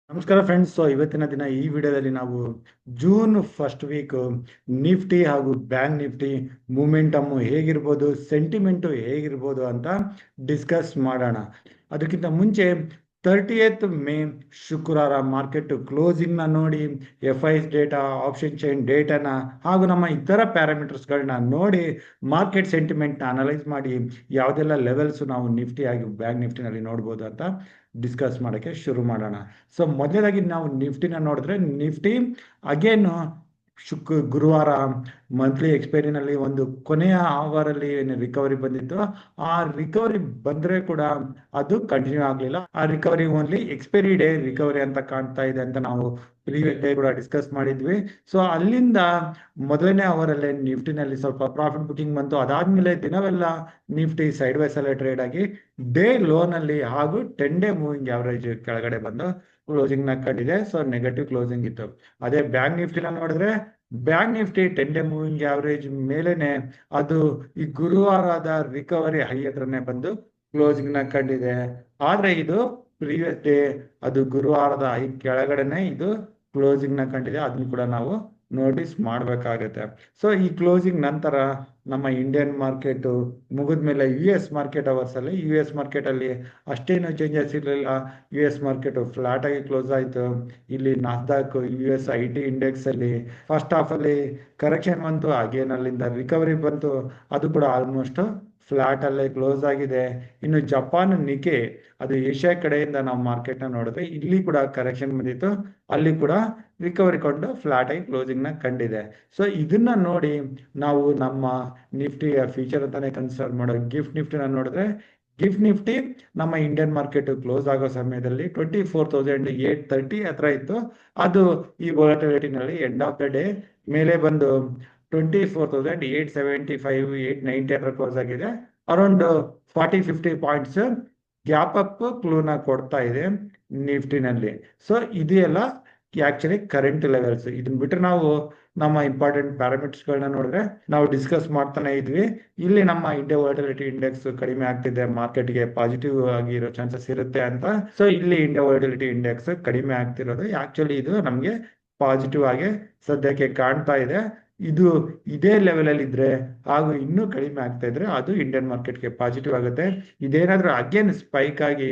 ನಮಸ್ಕಾರ ಫ್ರೆಂಡ್ಸ್. ಇವತ್ತಿನ ದಿನ ಈ ವಿಡಿಯೋದಲ್ಲಿ ನಾವು ಜೂನ್ ಫಸ್ಟ್ ವೀಕ್ ನಿಫ್ಟಿ ಹಾಗೂ ಬ್ಯಾಂಕ್ ನಿಫ್ಟಿ ಮೂಮೆಂಟಮ್ ಹೇಗಿರ್ಬೋದು, ಸೆಂಟಿಮೆಂಟು ಹೇಗಿರ್ಬೋದು ಅಂತ ಡಿಸ್ಕಸ್ ಮಾಡೋಣ. ಅದಕ್ಕಿಂತ ಮುಂಚೆ 30th ಮೇ ಶುಕ್ರವಾರ ಮಾರ್ಕೆಟ್ ಕ್ಲೋಸಿಂಗ್ನ ನೋಡಿ, F Is data, option chain ಡೇಟಾನ ಹಾಗೂ ನಮ್ಮ ಇತರ ಪ್ಯಾರಾಮೀಟರ್ಸ್ಗಳನ್ನ ನೋಡಿ ಮಾರ್ಕೆಟ್ ಸೆಂಟಿಮೆಂಟ್ನ ಅನಲೈಸ್ ಮಾಡಿ ಯಾವುದೆಲ್ಲ ಲೆವೆಲ್ಸ್ ನಾವು ನಿಫ್ಟಿ ಹಾಗೂ ಬ್ಯಾಂಕ್ ನಿಫ್ಟಿನಲ್ಲಿ ನೋಡ್ಬೋದು ಅಂತ ಡಿಸ್ಕಸ್ ಮಾಡೋಕ್ಕೆ ಶುರು ಮಾಡೋಣ. ಸೊ ಮೊದಲನೇದಾಗಿ ನಾವು ನಿಫ್ಟಿನ ನೋಡಿದ್ರೆ, ನಿಫ್ಟಿ ಅಗೇನ್ ಗುರುವಾರ ಮಂತ್ಲಿ ಎಕ್ಸ್ಪೈರಿನಲ್ಲಿ ಒಂದು ಕೊನೆಯ ಅವರಲ್ಲಿ ಏನು ರಿಕವರಿ ಬಂದಿತ್ತು, ಆ ರಿಕವರಿ ಬಂದ್ರೆ ಕೂಡ ಅದು ಕಂಟಿನ್ಯೂ ಆಗಲಿಲ್ಲ. ಆ recovery only expiry day recovery ಅಂತ ಕಾಣ್ತಾ ಇದೆ ಅಂತ ನಾವು ಪ್ರೀವಿಯಸ್ ಡೇ ಕೂಡ ಡಿಸ್ಕಸ್ ಮಾಡಿದ್ವಿ. ಸೊ ಅಲ್ಲಿಂದ ಮೊದಲನೇ ಅವರಲ್ಲೇ ನಿಫ್ಟಿನಲ್ಲಿ ಸ್ವಲ್ಪ ಪ್ರಾಫಿಟ್ ಬುಕಿಂಗ್ ಬಂತು. ಅದಾದ್ಮೇಲೆ ದಿನವೆಲ್ಲ ನಿಫ್ಟಿ ಸೈಡ್ ವೈಸ್ ಅಲ್ಲೇ ಟ್ರೇಡ್ ಆಗಿ ಡೇ ಲೋನಲ್ಲಿ ಹಾಗೂ 10 ಡೇ ಮೂವಿಂಗ್ ಆವರೇಜ್ ಕೆಳಗಡೆ ಬಂದು ಕ್ಲೋಸಿಂಗ್ ನ ಕಂಡಿದೆ. ಸೊ ನೆಗೆಟಿವ್ ಕ್ಲೋಸಿಂಗ್ ಇತ್ತು. ಅದೇ ಬ್ಯಾಂಕ್ ನಿಫ್ಟಿನ ನೋಡಿದ್ರೆ, bank Nifty 10 day moving average ಮೇಲೆನೆ ಅದು ಈ ಗುರುವಾರದ ರಿಕವರಿ ಹೈ ಹತ್ರನೇ ಬಂದು ಕ್ಲೋಸಿಂಗ್ ನ ಕಂಡಿದೆ. ಆದ್ರೆ ಇದು ಪ್ರೀವಿಯಸ್ ಡೇ ಅದು ಗುರುವಾರದ ಹೈ ಕೆಳಗಡೆನೆ ಇದು ಕ್ಲೋಸಿಂಗ್ ನ ಕಂಡಿದೆ. ಅದನ್ನು ಕೂಡ ನಾವು ನೋಟಿಸ್ ಮಾಡ್ಬೇಕಾಗತ್ತೆ. ಸೊ ಈ ಕ್ಲೋಸಿಂಗ್ ನಂತರ ನಮ್ಮ ಇಂಡಿಯನ್ ಮಾರ್ಕೆಟ್ ಮುಗಿದ್ಮೇಲೆ ಯು ಎಸ್ ಮಾರ್ಕೆಟ್ ಅವರ್ಸ್ ಅಲ್ಲಿ, ಯು ಎಸ್ ಮಾರ್ಕೆಟ್ ಅಲ್ಲಿ ಅಷ್ಟೇನು ಚೇಂಜಸ್ ಇರಲಿಲ್ಲ. ಯು ಎಸ್ ಮಾರ್ಕೆಟ್ ಫ್ಲಾಟ್ ಆಗಿ ಕ್ಲೋಸ್ ಆಯ್ತು. ಇಲ್ಲಿ Nasdaq U S IT index ಅಲ್ಲಿ ಫಸ್ಟ್ ಹಾಫ್ ಅಲ್ಲಿ ಕರೆಕ್ಷನ್ ಬಂತು, ಅಗೇನ್ ಅಲ್ಲಿಂದ ರಿಕವರಿ ಬಂತು, ಅದು ಕೂಡ ಆಲ್ಮೋಸ್ಟ್ ಫ್ಲಾಟ್ ಅಲ್ಲೇ ಕ್ಲೋಸ್ ಆಗಿದೆ. ಇನ್ನು ಜಪಾನ್ ನಿಕೆ, ಅದು ಏಷ್ಯಾ ಕಡೆಯಿಂದ ನಾವು ಮಾರ್ಕೆಟ್ ನ ನೋಡಿದ್ರೆ ಇಲ್ಲಿ ಕೂಡ ಕರೆಕ್ಷನ್ ಬಂದಿತ್ತು, ಅಲ್ಲಿ ಕೂಡ ರಿಕವರಿ ಕೊಂಡು ಫ್ಲಾಟ್ ಆಗಿ ಕ್ಲೋಸಿಂಗ್ ನ ಕಂಡಿದೆ. ಸೊ ಇದನ್ನ ನೋಡಿ ನಾವು ನಮ್ಮ ನಿಫ್ಟಿಯ ಫ್ಯೂಚರ್ ಅಂತಾನೆ ಕನ್ಸಿಡರ್ ಮಾಡೋ ಗಿಫ್ಟ್ ನಿಫ್ಟಿನ ನೋಡಿದ್ರೆ, ಗಿಫ್ಟ್ ನಿಫ್ಟಿ ನಮ್ಮ ಇಂಡಿಯನ್ ಮಾರ್ಕೆಟ್ ಕ್ಲೋಸ್ ಆಗೋ ಸಮಯದಲ್ಲಿ 24,830 ಹತ್ರ ಇತ್ತು. ಅದು ಈ ವಾಲಟಿಲಿಟಿನಲ್ಲಿ ಎಂಡ್ ಆಫ್ ದ ಡೇ ಮೇಲೆ ಬಂದು 24,875 890 ಹತ್ರ ಕ್ಲೋಸ್ ಆಗಿದೆ. ಅರೌಂಡ್ 40-50 ಪಾಯಿಂಟ್ಸ್ ಗ್ಯಾಪ್ ಅಪ್ ಕ್ಲೂನ ಕೊಡ್ತಾ ಇದೆ ನಿಫ್ಟಿನಲ್ಲಿ. ಸೊ ಇದು ಎಲ್ಲ ಆಕ್ಚುಲಿ ಕರೆಂಟ್ ಲೆವೆಲ್ಸ್. ಇದನ್ನ ಬಿಟ್ಟರೆ ನಾವು ನಮ್ಮ ಇಂಪಾರ್ಟೆಂಟ್ ಪ್ಯಾರಾಮೀಟರ್ಸ್ಗಳನ್ನ ನೋಡಿದ್ರೆ, ನಾವು ಡಿಸ್ಕಸ್ ಮಾಡ್ತಾನೆ ಇದ್ವಿ, ಇಲ್ಲಿ ನಮ್ಮ ಇಂಡಿಯಾ ವಾಲಟಿಲಿಟಿ ಇಂಡೆಕ್ಸ್ ಕಡಿಮೆ ಆಗ್ತಿದೆ, ಮಾರ್ಕೆಟ್ಗೆ ಪಾಸಿಟಿವ್ ಆಗಿರೋ ಚಾನ್ಸಸ್ ಇರುತ್ತೆ ಅಂತ. ಸೊ ಇಲ್ಲಿ ಇಂಡಿಯಾ ವಾಲಟಿಲಿಟಿ ಇಂಡೆಕ್ಸ್ ಕಡಿಮೆ ಆಗ್ತಿರೋದು ಆಕ್ಚುಲಿ ಇದು ನಮಗೆ ಪಾಸಿಟಿವ್ ಆಗಿ ಸದ್ಯಕ್ಕೆ ಕಾಣ್ತಾ ಇದೆ. ಇದು ಇದೇ ಲೆವೆಲ್ ಅಲ್ಲಿ ಇದ್ರೆ ಹಾಗೂ ಇನ್ನೂ ಕಡಿಮೆ ಆಗ್ತಾ ಇದ್ರೆ ಅದು ಇಂಡಿಯನ್ ಮಾರ್ಕೆಟ್ಗೆ ಪಾಸಿಟಿವ್ ಆಗುತ್ತೆ. ಇದೇನಾದ್ರೂ ಅಗೇನ್ ಸ್ಪೈಕ್ ಆಗಿ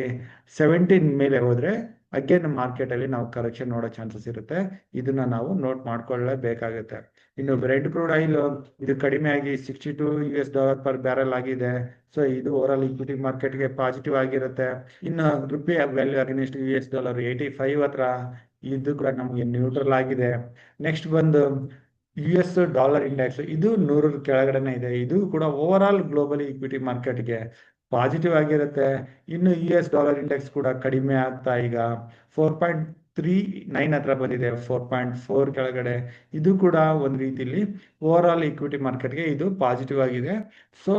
17 ಮೇಲೆ ಹೋದ್ರೆ ಅಗೇನ್ ಮಾರ್ಕೆಟ್ ಅಲ್ಲಿ ನಾವು ಕರೆಕ್ಷನ್ ನೋಡೋ ಚಾನ್ಸಸ್ ಇರುತ್ತೆ. ಇದನ್ನ ನಾವು ನೋಟ್ ಮಾಡ್ಕೊಳ್ಳೇಬೇಕಾಗುತ್ತೆ. ಇನ್ನು ಬ್ರೆಡ್ ಕ್ರೂಡ್ ಆಯಿಲ್ ಇದು ಕಡಿಮೆ ಆಗಿ $62 ಪರ್ ಬ್ಯಾರಲ್ ಆಗಿದೆ. ಸೊ ಇದು ಓವರ್ ಆಲ್ ಇಕ್ವಿಟಿ ಮಾರ್ಕೆಟ್ಗೆ ಪಾಸಿಟಿವ್ ಆಗಿರುತ್ತೆ. ಇನ್ನು ರುಪಿ ವ್ಯಾಲ್ಯೂ ಅಗೇನ್ಸ್ಟ್ $85 85 ಹತ್ರ ಇದು ಕೂಡ ನಮಗೆ ನ್ಯೂಟ್ರಲ್ ಆಗಿದೆ. ನೆಕ್ಸ್ಟ್ ಬಂದು US ಡಾಲರ್ ಇಂಡೆಕ್ಸ್, ಇದು 100 ಕೆಳಗಡೆನೆ ಇದೆ. ಇದು ಕೂಡ ಓವರ್ ಆಲ್ ಗ್ಲೋಬಲಿ ಇಕ್ವಿಟಿ ಮಾರ್ಕೆಟ್ಗೆ ಪಾಸಿಟಿವ್ ಆಗಿರುತ್ತೆ. ಇನ್ನು US ಡಾಲರ್ ಇಂಡೆಕ್ಸ್ ಕೂಡ ಕಡಿಮೆ ಆಗ್ತಾ ಈಗ 4.39 ಹತ್ರ ಬಂದಿದೆ, 4.4 ಕೆಳಗಡೆ. ಇದು ಕೂಡ ಒಂದು ರೀತಿಲಿ ಓವರ್ ಆಲ್ ಇಕ್ವಿಟಿ ಮಾರ್ಕೆಟ್ಗೆ ಇದು ಪಾಸಿಟಿವ್ ಆಗಿದೆ. ಸೊ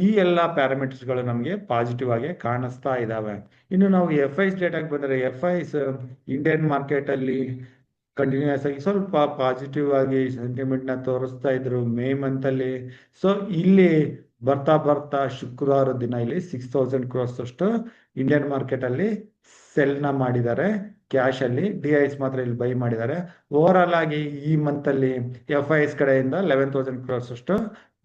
ಈ ಎಲ್ಲ ಪ್ಯಾರಾಮೀಟರ್ಸ್ಗಳು ನಮಗೆ ಪಾಸಿಟಿವ್ ಆಗಿ ಕಾಣಿಸ್ತಾ ಇದಾವೆ. ಇನ್ನು ನಾವು FIs ಡೇಟಾಗೆ ಬಂದರೆ, FIs ಇಂಡಿಯನ್ ಮಾರ್ಕೆಟ್ ಅಲ್ಲಿ ಕಂಟಿನ್ಯೂಸ್ ಆಗಿ ಸ್ವಲ್ಪ ಪಾಸಿಟಿವ್ ಆಗಿ ಸೆಂಟಿಮೆಂಟ್ ನ ತೋರಿಸ್ತಾ ಇದ್ರು ಮೇ ಮಂತ್ ಅಲ್ಲಿ. ಸೊ ಇಲ್ಲಿ ಬರ್ತಾ ಬರ್ತಾ ಶುಕ್ರವಾರ ದಿನ ಇಲ್ಲಿ 6,000 crores ಅಷ್ಟು ಇಂಡಿಯನ್ ಮಾರ್ಕೆಟ್ ಅಲ್ಲಿ ಸೆಲ್ ನ ಮಾಡಿದ್ದಾರೆ. ಕ್ಯಾಶ್ ಅಲ್ಲಿ DIs ಮಾತ್ರ ಇಲ್ಲಿ ಬೈ ಮಾಡಿದ್ದಾರೆ. ಓವರ್ ಆಲ್ ಆಗಿ ಈ ಮಂತ್ ಅಲ್ಲಿ FIs ಕಡೆಯಿಂದ 11,000 crores ಅಷ್ಟು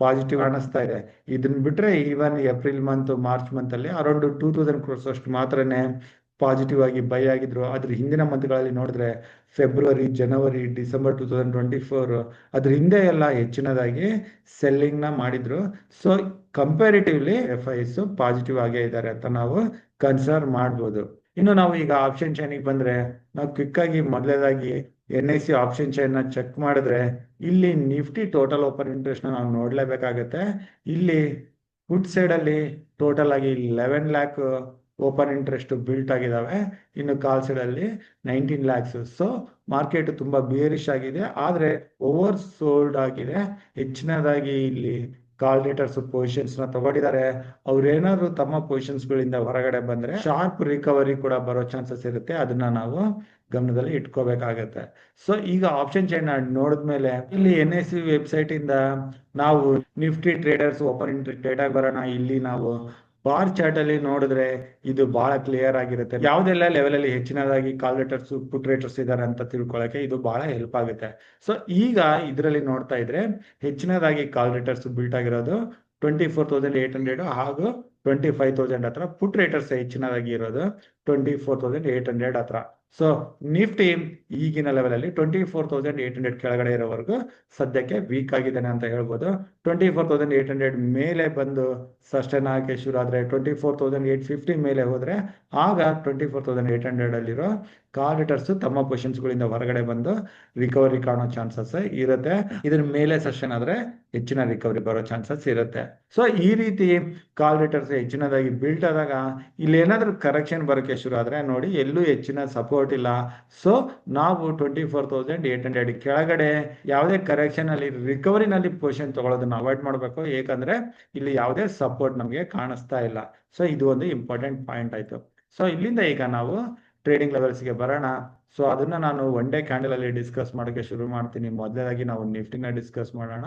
ಪಾಸಿಟಿವ್ ಕಾಣಿಸ್ತಾ ಇದೆ. ಇದನ್ನ ಬಿಟ್ರೆ even April month, March month ಅಲ್ಲಿ ಅರೌಂಡ್ 2,000 crores ಅಷ್ಟು ಮಾತ್ರನೇ ಪಾಸಿಟಿವ್ ಆಗಿ ಬೈ ಆಗಿದ್ರು. ಅದ್ರ ಹಿಂದಿನ ಮಂತ್ಗಳಲ್ಲಿ ನೋಡಿದ್ರೆ ಫೆಬ್ರವರಿ, ಜನವರಿ, ಡಿಸೆಂಬರ್ 2024 ಅದ್ರ ಹಿಂದೆ ಎಲ್ಲ ಹೆಚ್ಚಿನದಾಗಿ ಸೆಲ್ಲಿಂಗ್ ನ ಮಾಡಿದ್ರು. ಸೊ ಕಂಪ್ಯಾರಿಟಿವ್ಲಿ FIs ಪಾಸಿಟಿವ್ ಆಗೇ ಇದ್ದಾರೆ ಅಂತ ನಾವು ಕನ್ಸಿಡರ್ ಮಾಡ್ಬೋದು. ಇನ್ನು ನಾವು ಈಗ ಆಪ್ಷನ್ ಚೈನಿಗೆ ಬಂದ್ರೆ, ನಾವು ಕ್ವಿಕ್ ಆಗಿ ಮೊದಲೇದಾಗಿ NIC ಆಪ್ಷನ್ ಚೈನ್ ನ ಚೆಕ್ ಮಾಡಿದ್ರೆ, ಇಲ್ಲಿ ನಿಫ್ಟಿ ಟೋಟಲ್ ಓಪನ್ ಇಂಟ್ರೆಸ್ಟ್ ನಾವು ನೋಡ್ಲೇಬೇಕಾಗತ್ತೆ. ಇಲ್ಲಿ ಫುಡ್ ಸೈಡ್ ಅಲ್ಲಿ ಟೋಟಲ್ ಆಗಿ 11 lakh ಓಪನ್ ಇಂಟ್ರೆಸ್ಟ್ ಬಿಲ್ಟ್ ಆಗಿದಾವೆ. ಇನ್ನು ಕಾಲ್ ಸೈಡ್ ಅಲ್ಲಿ 19 lakhs. ಸೊ ಮಾರ್ಕೆಟ್ ತುಂಬಾ ಬಿಯರಿಶ್ ಆಗಿದೆ, ಆದ್ರೆ ಓವರ್ ಸೋಲ್ಡ್ ಆಗಿದೆ. ಹೆಚ್ಚಿನದಾಗಿ ಇಲ್ಲಿ ಕಾಲ್ ಡೇಟರ್ಸ್ ಪೊಸಿಷನ್ಸ್ ನ ತಗೊಂಡಿದ್ದಾರೆ. ಅವ್ರೇನಾದ್ರು ತಮ್ಮ ಪೊಸಿಷನ್ಸ್ ಗಳಿಂದ ಹೊರಗಡೆ ಬಂದ್ರೆ ಶಾರ್ಪ್ ರಿಕವರಿ ಕೂಡ ಬರೋ ಚಾನ್ಸಸ್ ಇರುತ್ತೆ. ಅದನ್ನ ನಾವು ಗಮನದಲ್ಲಿ ಇಟ್ಕೋಬೇಕಾಗತ್ತೆ. ಸೊ ಈಗ ಆಪ್ಷನ್ ಚೈನ್ ನೋಡಿದ್ಮೇಲೆ ಇಲ್ಲಿ NIC ವೆಬ್ಸೈಟ್ ಇಂದ ನಾವು Nifty traders open interest data ಬರೋಣ. ಇಲ್ಲಿ ನಾವು ಬಾರ್ ಚಾರ್ಟ್ ಅಲ್ಲಿ ನೋಡಿದ್ರೆ ಇದು ಬಹಳ ಕ್ಲಿಯರ್ ಆಗಿರುತ್ತೆ. ಯಾವ್ದೆಲ್ಲ ಲೆವೆಲ್ ಅಲ್ಲಿ ಹೆಚ್ಚಿನದಾಗಿ ಕಾಲ್ ರೇಟರ್ಸ್ ಪುಟ್ ರೇಟರ್ಸ್ ಇದಾರೆ ಅಂತ ತಿಳ್ಕೊಳಕ್ಕೆ ಇದು ಬಹಳ ಹೆಲ್ಪ್ ಆಗುತ್ತೆ. ಸೊ ಈಗ ಇದರಲ್ಲಿ ನೋಡ್ತಾ ಇದ್ರೆ ಹೆಚ್ಚಿನದಾಗಿ ಕಾಲ್ ರೇಟರ್ಸ್ ಬಿಲ್ಟ್ ಆಗಿರೋದು 24,800 ಹಾಗೂ 25,000 ಹತ್ರ. ಪುಟ್ ರೇಟರ್ಸ್ ಹೆಚ್ಚಿನದಾಗಿ ಇರೋದು 24,800 ಹತ್ರ. ಸೊ ನಿಫ್ಟಿ ಈಗಿನ ಲೆವೆಲ್ ಅಲ್ಲಿ 24,800 ಕೆಳಗಡೆ ಇರೋವರೆಗೂ ಸದ್ಯಕ್ಕೆ ವೀಕ್ ಆಗಿದ್ದಾನೆ ಅಂತ ಹೇಳ್ಬೋದು. 24,800 ಮೇಲೆ ಬಂದು ಸಸ್ಟೈನ್ ಆಗಕ್ಕೆ ಶುರು ಆದ್ರೆ 24,850 ಮೇಲೆ ಹೋದ್ರೆ ಆಗ 24,800 ಅಲ್ಲಿರೋ ಕಾಲ್ ರೇಟರ್ಸ್ ತಮ್ಮ ಪೊಸಿಷನ್ಸ್ ಗಳಿಂದ ಹೊರಗಡೆ ಬಂದು ರಿಕವರಿ ಕಾಣೋ ಚಾನ್ಸಸ್ ಇರುತ್ತೆ. ಇದ್ರ ಮೇಲೆ ಸೆಷನ್ ಆದ್ರೆ ಹೆಚ್ಚಿನ ರಿಕವರಿ ಬರೋ ಚಾನ್ಸಸ್ ಇರುತ್ತೆ. ಸೊ ಈ ರೀತಿ ಕಾಲ್ ರೇಟರ್ಸ್ ಹೆಚ್ಚಿನದಾಗಿ ಬಿಲ್ಟ್ ಆದಾಗ ಇಲ್ಲಿ ಏನಾದ್ರೂ ಕರೆಕ್ಷನ್ ಬರೋಕೆ ಶುರು ಆದ್ರೆ ನೋಡಿ ಎಲ್ಲೂ ಹೆಚ್ಚಿನ ಸಪೋರ್ಟ್ ಇಲ್ಲ. ಸೊ ನಾವು 24,800 ಕೆಳಗಡೆ ಯಾವುದೇ ಕರೆಕ್ಷನ್ ಅಲ್ಲಿ ರಿಕವರಿನಲ್ಲಿ ಪೊಸಿಷನ್ ತಗೊಳ್ಳೋದನ್ನ ಅವಾಯ್ಡ್ ಮಾಡಬೇಕು. ಏಕೆಂದ್ರೆ ಇಲ್ಲಿ ಯಾವುದೇ ಸಪೋರ್ಟ್ ನಮಗೆ ಕಾಣಿಸ್ತಾ ಇಲ್ಲ. ಸೊ ಇದು ಒಂದು ಇಂಪಾರ್ಟೆಂಟ್ ಪಾಯಿಂಟ್ ಆಯ್ತು. ಸೊ ಇಲ್ಲಿಂದ ಈಗ ನಾವು ಟ್ರೇಡಿಂಗ್ ಲೆವೆಲ್ಸ್ಗೆ ಬರೋಣ. ಸೊ ಅದನ್ನ ನಾನು ಒನ್ ಡೇ ಕ್ಯಾಂಡಲ್ ಅಲ್ಲಿ ಡಿಸ್ಕಸ್ ಮಾಡೋಕೆ ಶುರು ಮಾಡ್ತೀನಿ. ಮೊದಲಾಗಿ ನಾವು ನಿಫ್ಟಿನ ಡಿಸ್ಕಸ್ ಮಾಡೋಣ.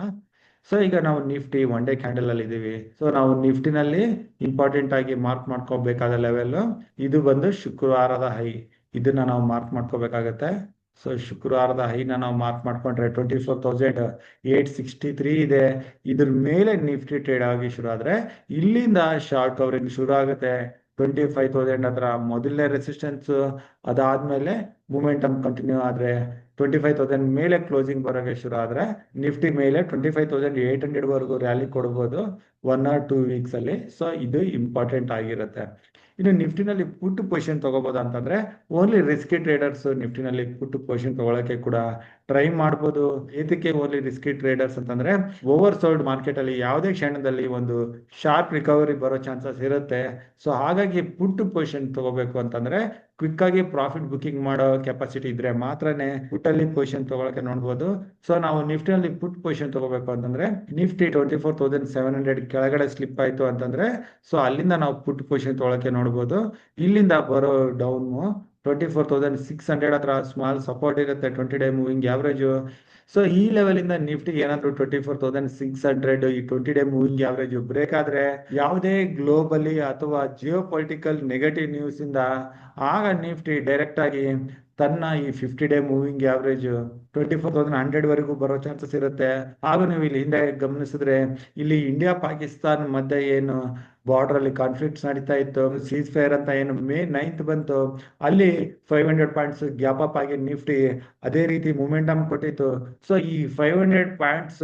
ಸೊ ಈಗ ನಾವು ನಿಫ್ಟಿ ಒನ್ ಡೇ ಕ್ಯಾಂಡಲ್ ಅಲ್ಲಿ ಇದೀವಿ. ಸೊ ನಾವು ನಿಫ್ಟಿನಲ್ಲಿ ಇಂಪಾರ್ಟೆಂಟ್ ಆಗಿ ಮಾರ್ಕ್ ಮಾಡ್ಕೋಬೇಕಾದ ಲೆವೆಲ್ ಇದು ಬಂದು ಶುಕ್ರವಾರದ ಹೈ. ಇದನ್ನ ನಾವು ಮಾರ್ಕ್ ಮಾಡ್ಕೋಬೇಕಾಗತ್ತೆ. ಸೊ ಶುಕ್ರವಾರದ ಹೈನ ನಾವು ಮಾರ್ಕ್ ಮಾಡ್ಕೊಂಡ್ರೆ 24,863 ಇದೆ. ಇದ್ರ ಮೇಲೆ ನಿಫ್ಟಿ ಟ್ರೇಡ್ ಆಗಿ ಶುರು ಆದ್ರೆ ಇಲ್ಲಿಂದ ಶಾರ್ಟ್ ಕವರಿಂಗ್ ಶುರು ಆಗುತ್ತೆ. 25,000 ಹತ್ರ ಮೊದಲನೇ ರೆಸಿಸ್ಟೆನ್ಸ್, ಅದಾದ್ಮೇಲೆ ಮೂಮೆಂಟಮ್ ಕಂಟಿನ್ಯೂ ಆದ್ರೆ 25,000 ಮೇಲೆ ಕ್ಲೋಸಿಂಗ್ ಬರೋಕೆ ಶುರು ಆದ್ರೆ ನಿಫ್ಟಿ ಮೇಲೆ 25,800 ವರೆಗೂ ರ್ಯಾಲಿ ಕೊಡ್ಬೋದು 1 or 2 ವೀಕ್ಸ್ ಅಲ್ಲಿ. ಸೊ ಇದು ಇಂಪಾರ್ಟೆಂಟ್ ಆಗಿರುತ್ತೆ. ಇನ್ನು ನಿಫ್ಟಿನಲ್ಲಿ ಪುಟ್ ಪೊಸಿಷನ್ ತಗೋಬಹುದು ಅಂತಂದ್ರೆ ಓನ್ಲಿ ರಿಸ್ಕಿ ಟ್ರೇಡರ್ಸ್ ನಿಫ್ಟಿನಲ್ಲಿ ಪುಟ್ ಪೊಸಿಷನ್ ತಗೊಳಕ್ಕೆ ಕೂಡ ಟ್ರೈ ಮಾಡ್ಬೋದು. ಇದಕ್ಕೆ ಓನ್ಲಿ ರಿಸ್ಕಿ ಟ್ರೇಡರ್ಸ್ ಅಂತಂದ್ರೆ ಓವರ್ ಸೋಲ್ಡ್ ಮಾರ್ಕೆಟ್ ಅಲ್ಲಿ ಯಾವುದೇ ಕ್ಷಣದಲ್ಲಿ ಒಂದು ಶಾರ್ಪ್ ರಿಕವರಿ ಬರೋ ಚಾನ್ಸಸ್ ಇರುತ್ತೆ. ಸೊ ಹಾಗಾಗಿ ಪುಟ್ ಪೊಸಿಷನ್ ತಗೋಬೇಕು ಅಂತಂದ್ರೆ ಕ್ವಿಕ್ ಆಗಿ ಪ್ರಾಫಿಟ್ ಬುಕಿಂಗ್ ಮಾಡೋ ಕೆಪಾಸಿಟಿ ಇದ್ರೆ ಮಾತ್ರನೇ ಪುಟ್ ಅಲ್ಲಿ ಪೊಸಿಷನ್ ತಗೊಳಕ್ಕೆ ನೋಡ್ಬೋದು. ಸೊ ನಾವು ನಿಫ್ಟಿನಲ್ಲಿ ಪುಟ್ ಪೊಸಿಷನ್ ತಗೋಬೇಕು ಅಂತಂದ್ರೆ ನಿಫ್ಟಿ 24,700 ಕೆಳಗಡೆ ಸ್ಲಿಪ್ ಆಯ್ತು ಅಂತಂದ್ರೆ ಸೊ ಅಲ್ಲಿಂದ ನಾವು ಪುಟ್ ಪೊಸಿಷನ್ ತಗೊಳಕ್ಕೆ ನೋಡ್ಬೋದು. ಇಲ್ಲಿಂದ ಬರೋ ಡೌನ್ 24,600 ಹತ್ರ ಸ್ಮಾಲ್ ಸಪೋರ್ಟ್ ಇರುತ್ತೆ 20 ಡೇ ಮೂವಿಂಗ್ ಆವರೇಜ್. ಸೊ ಈ ಲೆವೆಲ್ ಇಂದ ನಿಫ್ಟಿ ಏನಾದ್ರು 24,600 ಈ 20 ಡೇ ಮೂವಿಂಗ್ ಆವರೇಜ್ ಬ್ರೇಕ್ ಆದ್ರೆ ಯಾವುದೇ ಗ್ಲೋಬಲಿ ಅಥವಾ ಜಿಯೋ ಪೊಲಿಟಿಕಲ್ ನೆಗೆಟಿವ್ ನ್ಯೂಸ್ ಇಂದ ಆಗ ನಿಫ್ಟಿ ಡೈರೆಕ್ಟ್ ಆಗಿ ತನ್ನ ಈ 50 ಡೇ ಮೂವಿಂಗ್ ಆವರೇಜ್ 24,100 ವರೆಗೂ ಬರೋ ಚಾನ್ಸಸ್ ಇರುತ್ತೆ. ಆಗ ನೀವು ಇಲ್ಲಿ ಹಿಂದೆ ಗಮನಿಸಿದ್ರೆ ಇಲ್ಲಿ ಇಂಡಿಯಾ ಪಾಕಿಸ್ತಾನ್ ಮಧ್ಯೆ ಏನು ಬಾರ್ಡರ್ ಅಲ್ಲಿ ಕಾನ್ಫ್ಲಿಕ್ಟ್ಸ್ ನಡೀತಾ ಇತ್ತು, ಸೀಸ್ ಫೈರ್ ಅಂತ ಏನು May 9th ಬಂತು, ಅಲ್ಲಿ 500 ಪಾಯಿಂಟ್ಸ್ ಗ್ಯಾಪ್ ಅಪ್ ಆಗಿ ನಿಫ್ಟಿ ಅದೇ ರೀತಿ ಮೂಮೆಂಟಮ್ ಕೊಟ್ಟಿತ್ತು. ಸೊ ಈ 500 ಪಾಯಿಂಟ್ಸ್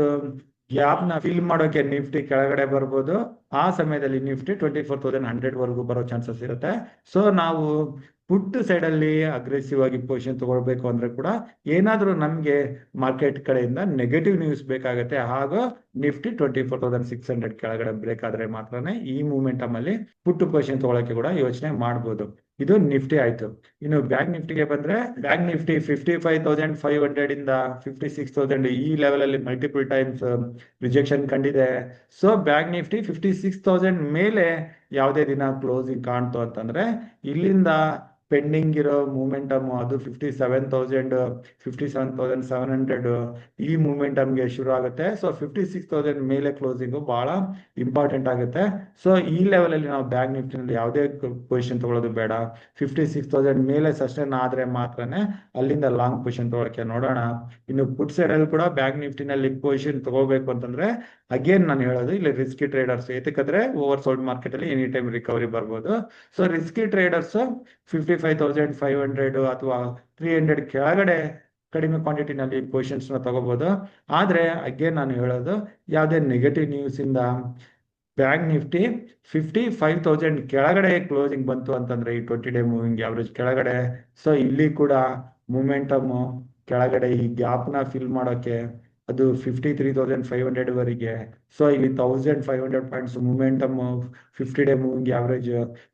ಗ್ಯಾಪ್ ನ ಫಿಲ್ ಮಾಡೋಕೆ ನಿಫ್ಟಿ ಕೆಳಗಡೆ ಬರ್ಬೋದು. ಆ ಸಮಯದಲ್ಲಿ ನಿಫ್ಟಿ 24,100 ವರೆಗೂ ಬರೋ ಚಾನ್ಸಸ್ ಇರುತ್ತೆ. ಸೊ ನಾವು ಪುಟ್ ಸೈಡ್ ಅಲ್ಲಿ ಅಗ್ರೆಸಿವ್ ಆಗಿ ಪೊಸಿಷನ್ ತಗೊಳ್ಬೇಕು ಅಂದ್ರೆ ಕೂಡ ಏನಾದ್ರೂ ನಮ್ಗೆ ಮಾರ್ಕೆಟ್ ಕಡೆಯಿಂದ ನೆಗೆಟಿವ್ ನ್ಯೂಸ್ ಬೇಕಾಗತ್ತೆ. ಹಾಗೂ ನಿಫ್ಟಿ 24,600 ಕೆಳಗಡೆ ಬ್ರೇಕ್ ಆದ್ರೆ ಮಾತ್ರನೇ ಈ ಮೂಮೆಂಟಮ್ ಅಲ್ಲಿ ಪುಟ್ ಪೊಸಿಷನ್ ತಗೊಳಕ್ಕೆ ಕೂಡ ಯೋಚನೆ ಮಾಡ್ಬೋದು. ಇದು ನಿಫ್ಟಿ ಆಯ್ತು. ಇನ್ನು ಬ್ಯಾಂಕ್ ನಿಫ್ಟಿಗೆ ಬಂದ್ರೆ ಬ್ಯಾಂಕ್ ನಿಫ್ಟಿ 55,500 ಇಂದ 56,000 ಈ ಲೆವೆಲ್ ಅಲ್ಲಿ ಮಲ್ಟಿಪಲ್ ಟೈಮ್ಸ್ ರಿಜೆಕ್ಷನ್ ಕಂಡಿದೆ. ಸೊ ಬ್ಯಾಂಕ್ ನಿಫ್ಟಿ 56,000 ಮೇಲೆ ಯಾವುದೇ ದಿನ ಕ್ಲೋಸಿಂಗ್ ಕಾಣ್ತು ಅಂತಂದ್ರೆ ಇಲ್ಲಿಂದ ಪೆಂಡಿಂಗ್ ಇರೋ ಮೂಮೆಂಟಮ್ ಅದು 57,700 ಈ ಮೂಮೆಂಟಮ್ಗೆ ಶುರು ಆಗುತ್ತೆ. ಸೊ 56,000 ಮೇಲೆ ಕ್ಲೋಸಿಂಗ್ ಬಹಳ ಇಂಪಾರ್ಟೆಂಟ್ ಆಗುತ್ತೆ. ಸೊ ಈ ಲೆವೆಲ್ ಅಲ್ಲಿ ನಾವು ಬ್ಯಾಂಕ್ ನಿಫ್ಟಿನಲ್ಲಿ ಯಾವುದೇ ಪೊಸಿಷನ್ ತಗೊಳ್ಳೋದು ಬೇಡ. 56,000 ಮೇಲೆ ಸಸ್ಟೈನ್ ಆದ್ರೆ ಮಾತ್ರನೇ ಅಲ್ಲಿಂದ ಲಾಂಗ್ ಪೊಸಿಷನ್ ತಗೊಳಕ್ಕೆ ನೋಡೋಣ. ಇನ್ನು ಪುಟ್ ಸೈಡ್ ಅಲ್ಲಿ ಕೂಡ ಬ್ಯಾಂಕ್ ನಿಫ್ಟಿನಲ್ಲಿ ಪೊಸಿಷನ್ ತಗೋಬೇಕು ಅಂತಂದ್ರೆ ಅಗೇನ್ ನಾನು ಹೇಳೋದು ಇಲ್ಲಿ ರಿಸ್ಕಿ ಟ್ರೇಡರ್ಸ್, ಏತಕ್ಕಂದ್ರೆ ಓವರ್ ಸೋಲ್ಡ್ ಮಾರ್ಕೆಟ್ ಅಲ್ಲಿ ಎನಿ ಟೈಮ್ ರಿಕವರಿ ಬರ್ಬೋದು. ಸೊ ರಿಸ್ಕಿ ಟ್ರೇಡರ್ಸ್ 55,500 ಅಥವಾ 300 ಕೆಳಗಡೆ ಕಡಿಮೆ ಕ್ವಾಂಟಿಟಿನಲ್ಲಿ ಪೊಸಿಷನ್ಸ್ ನ ತಗೋಬಹುದು. ಆದ್ರೆ ಅಗೇನ್ ನಾನು ಹೇಳೋದು ಯಾವುದೇ ನೆಗೆಟಿವ್ ನ್ಯೂಸ್ ಇಂದ ಬ್ಯಾಂಕ್ ನಿಫ್ಟಿ 55,000 ಕೆಳಗಡೆ ಕ್ಲೋಸಿಂಗ್ ಬಂತು ಅಂತಂದ್ರೆ ಈ 20 ಡೇ ಮೂವಿಂಗ್ ಆವರೇಜ್ ಕೆಳಗಡೆ, ಸೊ ಇಲ್ಲಿ ಕೂಡ ಮೂಮೆಂಟಮ್ ಕೆಳಗಡೆ ಈ ಗ್ಯಾಪ್ ನ ಫಿಲ್ ಮಾಡೋಕೆ ಅದು 53,500 ವರೆಗೆ. ಸೊ ಇಲ್ಲಿ 1,500 points momentum 50 day moving average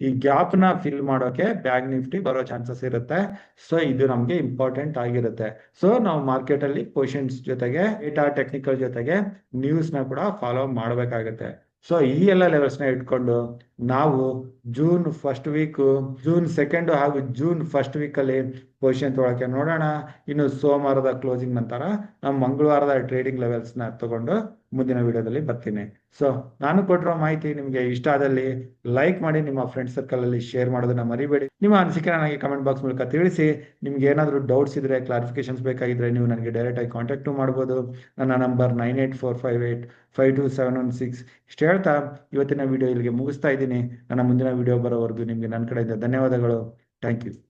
ಈ ಗ್ಯಾಪ್ ನ ಫಿಲ್ ಮಾಡೋಕೆ ಬ್ಯಾಂಕ್ ನಿಫ್ಟಿ ಬರೋ ಚಾನ್ಸಸ್ ಇರುತ್ತೆ. ಸೊ ಇದು ನಮ್ಗೆ ಇಂಪಾರ್ಟೆಂಟ್ ಆಗಿರುತ್ತೆ. ಸೊ ನಾವು ಮಾರ್ಕೆಟ್ ಅಲ್ಲಿ ಪೊಸಿಷನ್ಸ್ ಜೊತೆಗೆ ಡೇಟಾ ಟೆಕ್ನಿಕಲ್ ಜೊತೆಗೆ ನ್ಯೂಸ್ ನ ಕೂಡ ಫಾಲೋ ಮಾಡಬೇಕಾಗುತ್ತೆ. ಸೊ ಈ ಎಲ್ಲ ಲೆವೆಲ್ಸ್ ನ ಇಟ್ಕೊಂಡು ನಾವು ಜೂನ್ ಸೆಕೆಂಡ್ ಹಾಗೂ ಜೂನ್ ಫಸ್ಟ್ ವೀಕಲ್ಲಿ ಪೊಸಿಷನ್ ತೊಗೊಳಕ್ಕೆ ನೋಡೋಣ. ಇನ್ನು ಸೋಮವಾರದ ಕ್ಲೋಸಿಂಗ್ ನಂತರ ನಾವು ಮಂಗಳವಾರದ ಟ್ರೇಡಿಂಗ್ ಲೆವೆಲ್ಸ್ನ ತಗೊಂಡು ಮುಂದಿನ ವಿಡಿಯೋದಲ್ಲಿ ಬರ್ತೀನಿ. ಸೊ ನಾನು ಕೊಟ್ಟಿರೋ ಮಾಹಿತಿ ನಿಮಗೆ ಇಷ್ಟ ಆದಲ್ಲಿ ಲೈಕ್ ಮಾಡಿ, ನಿಮ್ಮ ಫ್ರೆಂಡ್ ಸರ್ಕಲಲ್ಲಿ ಶೇರ್ ಮಾಡೋದನ್ನ ಮರಿಬೇಡಿ. ನಿಮ್ಮ ಅನಿಸಿಕೆ ನನಗೆ ಕಮೆಂಟ್ ಬಾಕ್ಸ್ ಮೂಲಕ ತಿಳಿಸಿ. ನಿಮ್ಗೆ ಏನಾದರೂ ಡೌಟ್ಸ್ ಇದ್ರೆ, ಕ್ಲಾರಿಫಿಕೇಶನ್ಸ್ ಬೇಕಾಗಿದ್ರೆ ನೀವು ನನಗೆ ಡೈರೆಕ್ಟಾಗಿ ಕಾಂಟ್ಯಾಕ್ಟು ಮಾಡ್ಬೋದು. ನನ್ನ ನಂಬರ್ 9845852716. ಇಷ್ಟು ಹೇಳ್ತಾ ಇವತ್ತಿನ ವಿಡಿಯೋ ಇಲ್ಲಿಗೆ ಮುಗಿಸ್ತಾ ಇದ್ದೀನಿ. ನನ್ನ ಮುಂದಿನ ವಿಡಿಯೋ ಬರೋವರೆಗೂ ನಿಮಗೆ ನನ್ನ ಕಡೆಯಿಂದ ಧನ್ಯವಾದಗಳು. Thank you.